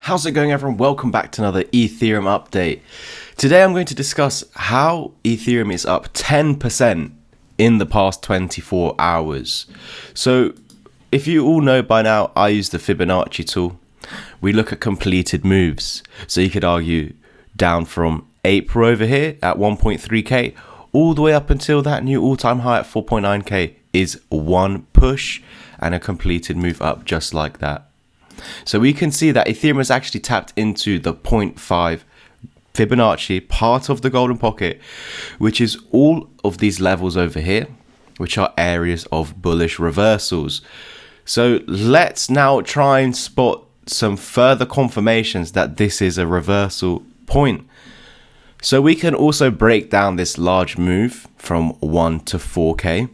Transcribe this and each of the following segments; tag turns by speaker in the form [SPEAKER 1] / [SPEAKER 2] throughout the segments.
[SPEAKER 1] How's it going, everyone? Welcome back to another Ethereum update. Today I'm going to discuss how Ethereum is up 10% in the past 24 hours. So if you all know by now, I use the Fibonacci tool. We look at completed moves. So you could argue down from April over here at 1.3k all the way up until that new all-time high at 4.9k is one push and a completed move up just like that. So we can see that Ethereum has actually tapped into the 0.5 Fibonacci, part of the golden pocket, which is all of these levels over here, which are areas of bullish reversals. So let's now try and spot some further confirmations that this is a reversal point. So we can also break down this large move from 1 to 4k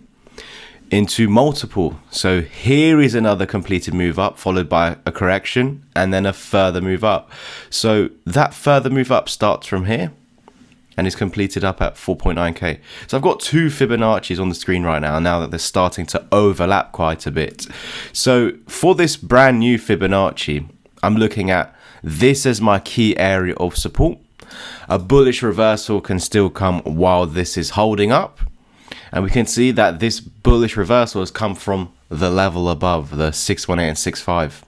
[SPEAKER 1] into multiple. So here is another completed move up followed by a correction and then a further move up. So that further move up starts from here and is completed up at 4.9k. So I've got two Fibonacci's on the screen right now that they're starting to overlap quite a bit. So for this brand new Fibonacci, I'm looking at this as my key area of support. A bullish reversal can still come while this is holding up. And we can see that this bullish reversal has come from the level above, the 618 and 65,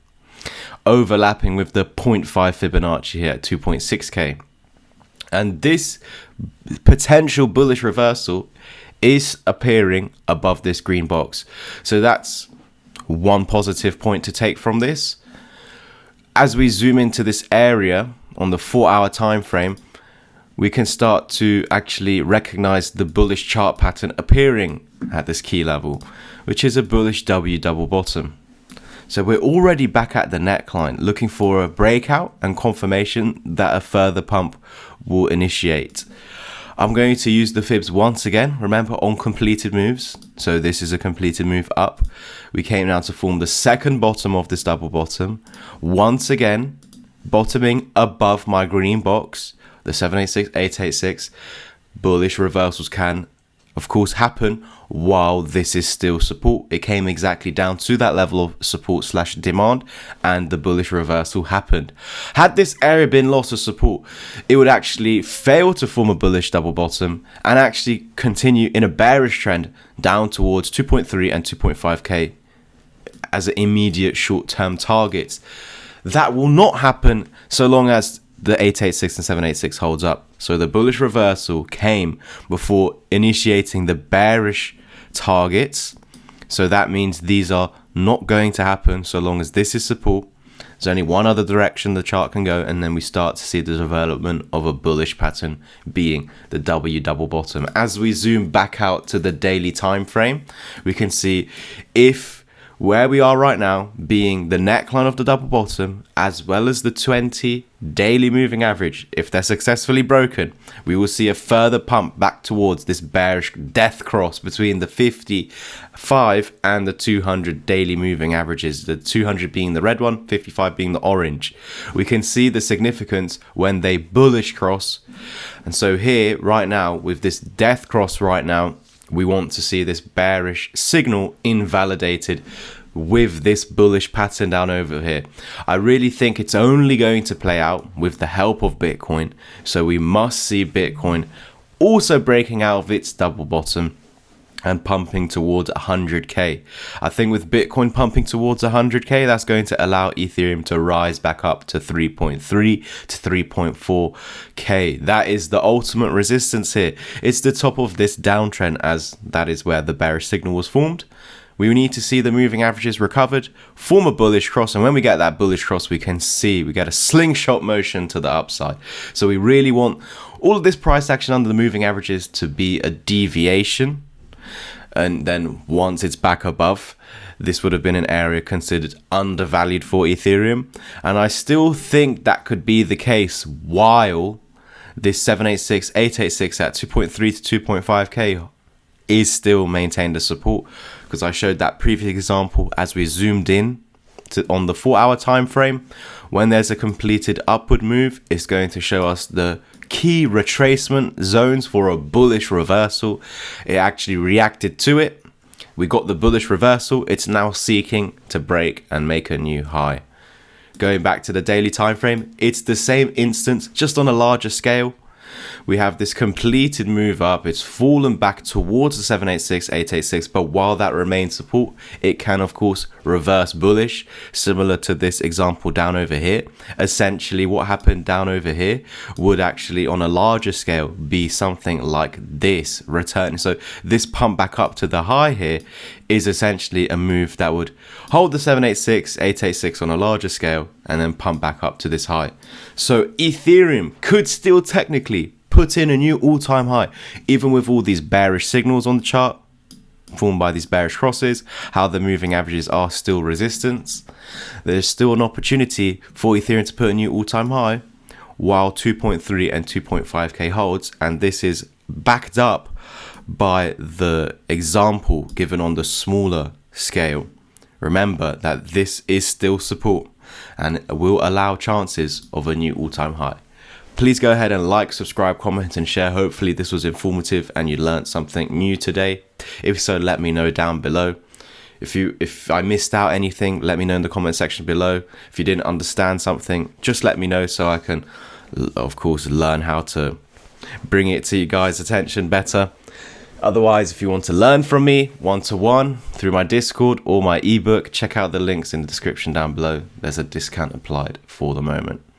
[SPEAKER 1] overlapping with the 0.5 Fibonacci here at 2.6k. And this potential bullish reversal is appearing above this green box. So that's one positive point to take from this. As we zoom into this area on the 4-hour time frame, we can start to actually recognize the bullish chart pattern appearing at this key level, which is a bullish W double bottom. So we're already back at the neckline, looking for a breakout and confirmation that a further pump will initiate. I'm going to use the fibs once again, remember, on completed moves. So this is a completed move up. We came now to form the second bottom of this double bottom. Once again, bottoming above my green box. The 786, 886, bullish reversals can, of course, happen while this is still support. It came exactly down to that level of support / demand and the bullish reversal happened. Had this area been lost of support, it would actually fail to form a bullish double bottom and actually continue in a bearish trend down towards 2.3 and 2.5k as an immediate short-term targets. That will not happen so long as the 886 and 786 holds up. So the bullish reversal came before initiating the bearish targets. So that means these are not going to happen so long as this is support. There's only one other direction the chart can go, and then we start to see the development of a bullish pattern being the W double bottom. As we zoom back out to the daily time frame, we can see if where we are right now being the neckline of the double bottom as well as the 20 daily moving average, if they're successfully broken, we will see a further pump back towards this bearish death cross between the 55 and the 200 daily moving averages, the 200 being the red one, 55 being the orange. We can see the significance when they bullish cross. And so here right now with this death cross right now, we want to see this bearish signal invalidated with this bullish pattern down over here. I really think it's only going to play out with the help of Bitcoin. So we must see Bitcoin also breaking out of its double bottom and pumping towards 100k. I think with Bitcoin pumping towards 100k, that's going to allow Ethereum to rise back up to 3.3 to 3.4k. That is the ultimate resistance here. It's the top of this downtrend, as that is where the bearish signal was formed. We need to see the moving averages recovered, form a bullish cross, and when we get that bullish cross, we can see we get a slingshot motion to the upside. So we really want all of this price action under the moving averages to be a deviation. And then once it's back above, this would have been an area considered undervalued for Ethereum. And I still think that could be the case while this 786, 886 at 2.3 to 2.5k is still maintained as support. Because I showed that previous example as we zoomed in on the 4-hour time frame. When there's a completed upward move, it's going to show us the key retracement zones for a bullish reversal. It actually reacted to it. We got the bullish reversal. It's now seeking to break and make a new high. Going back to the daily time frame, it's the same instance, just on a larger scale. We have this completed move up. It's fallen back towards the 786, 886, but while that remains support, it can of course reverse bullish, similar to this example down over here. Essentially what happened down over here would actually on a larger scale be something like this return. So this pump back up to the high here is essentially a move that would hold the 786, 886 on a larger scale and then pump back up to this high. So Ethereum could still technically put in a new all-time high, even with all these bearish signals on the chart formed by these bearish crosses, how the moving averages are still resistance. There's still an opportunity for Ethereum to put a new all-time high while 2.3 and 2.5k holds, and this is backed up by the example given on the smaller scale. Remember that this is still support and will allow chances of a new all-time high. Please go ahead and like, subscribe, comment and share. Hopefully this was informative and you learned something new today. If so, let me know down below. If I missed out anything, let me know in the comment section below. If you didn't understand something, just let me know so I can, of course, learn how to bring it to you guys' attention better. Otherwise, if you want to learn from me one-to-one through my Discord or my ebook, check out the links in the description down below. There's a discount applied for the moment.